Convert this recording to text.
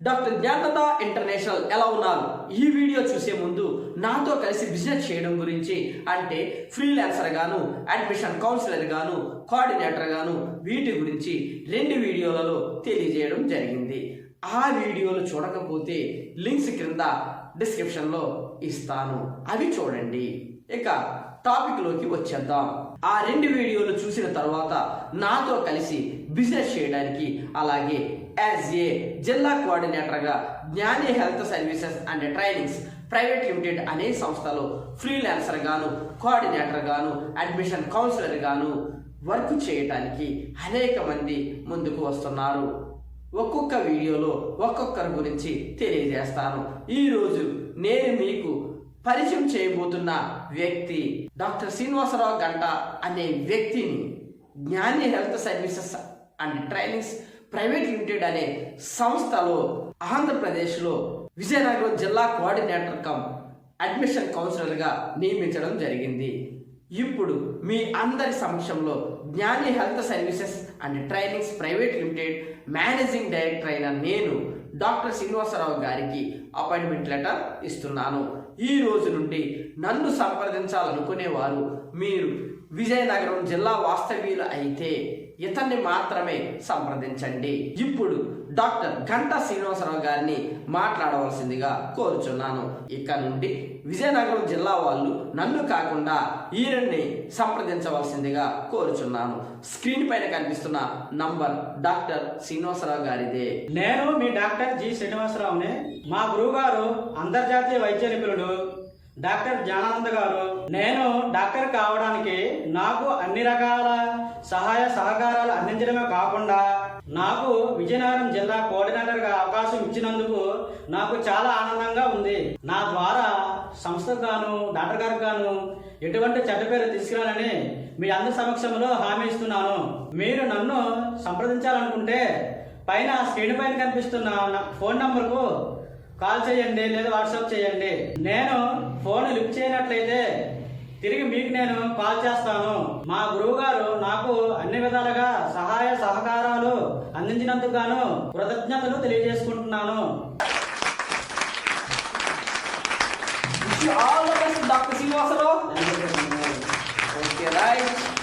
Doctor జ్ఞానత international ఎలా ఉన్నారు? ఈ వీడియో చూసే ముందు నాతో కలిసి బిజినెస్ చేయడం గురించి, అంటే ఫ్రీలాన్సర్ గాను, అడ్మిషన్ కౌన్సిలర్ గాను, కోఆర్డినేటర్ గాను, వీటి గురించి 2 వీడియోలలో తెలియజేయడం జరిగింది. ఆ వీడియోలు చూడకపోతే లింక్స్ క్రింద డిస్క్రిప్షన్లో ఇస్తాను, అవి చూడండి. ఇక టాపిక్లోకి వచ్చేద్దాం. ఆ 2 వీడియోలు చూసిన తర్వాత నాతో కలిసి బిజినెస్ చేయడానికి, అలాగే యాజ్ ఏ జిల్లా కోఆర్డినేటర్గా జ్ఞాని health services and trainings private limited అనే సంస్థలో ఫ్రీలాన్సర్ గాను, కోఆర్డినేటర్ గాను, అడ్మిషన్ కౌన్సిలర్ గాను వర్క్ చేయడానికి అనేక మంది ముందుకు వస్తున్నారు. ఒక్కొక్క వీడియోలో ఒక్కొక్కరి గురించి తెలియజేస్తాను. ఈరోజు నేను మీకు పరిచయం చేయబోతున్న వ్యక్తి డాక్టర్ శ్రీనివాసరావు గంట అనే వ్యక్తిని జ్ఞాని health services and trainings private limited అనే సంస్థలో ఆంధ్రప్రదేశ్లో విజయనగరం జిల్లా కోఆర్డినేటర్ కమ్ అడ్మిషన్ కౌన్సిలర్గా నియమించడం జరిగింది. ఇప్పుడు మీ అందరి సమక్షంలో జ్ఞాని health services and trainings private limited managing director అయిన నేను డాక్టర్ శ్రీనివాసరావు గారికి అపాయింట్మెంట్ లెటర్ ఇస్తున్నాను. ఈ రోజు నుండి నన్ను సంప్రదించాలనుకునేవారు మీరు విజయనగరం జిల్లా వాస్తవ్యులు అయితే ఇతన్ని మాత్రమే సంప్రదించండి. ఇప్పుడు డాక్టర్ గంటా శ్రీనివాసరావు గారిని మాట్లాడవలసిందిగా కోరుచున్నాను. ఇక నుండి విజయనగరం జిల్లా వాళ్ళు నన్ను కాకుండా ఈయన్ని సంప్రదించవలసిందిగా కోరుచున్నాను. స్క్రీన్ పైన కనిపిస్తున్న నంబర్ డాక్టర్ శ్రీనివాసరావు గారిదే. నేను మీ డాక్టర్ జి శ్రీనివాసరావుని. మా గురువు గారు అంతర్జాతీయ వైద్య నిపుణుడు డాక్టర్ జ్ఞానానంద గారు. నేను డాక్టర్ కావడానికి నాకు అన్ని రకాల సహాయ సహకారాలు అందించడమే కాకుండా నాకు విజయనగరం జిల్లా కోఆర్డినేటర్గా అవకాశం ఇచ్చినందుకు నాకు చాలా ఆనందంగా ఉంది. నా ద్వారా సంస్థకు గాను, డాక్టర్ గారికి గాను ఎటువంటి చెడ్డ పేరు తీసుకురానని మీ అందరి సమక్షంలో హామీ ఇస్తున్నాను. మీరు నన్ను సంప్రదించాలనుకుంటే పైన స్క్రీన్ పైన కనిపిస్తున్న ఫోన్ నంబర్కు కాల్ చేయండి, లేదా వాట్సాప్ చేయండి. నేను ఫోన్ లిఫ్ట్ చేయనట్లయితే తిరిగి మీకు నేను కాల్ చేస్తాను. మా గురువు గారు నాకు అన్ని విధాలుగా సహాయ సహకారాలు అందించినందుకు గాను కృతజ్ఞతలు తెలియజేసుకుంటున్నాను. డాక్టర్ శ్రీనివాసరావు. Okay right.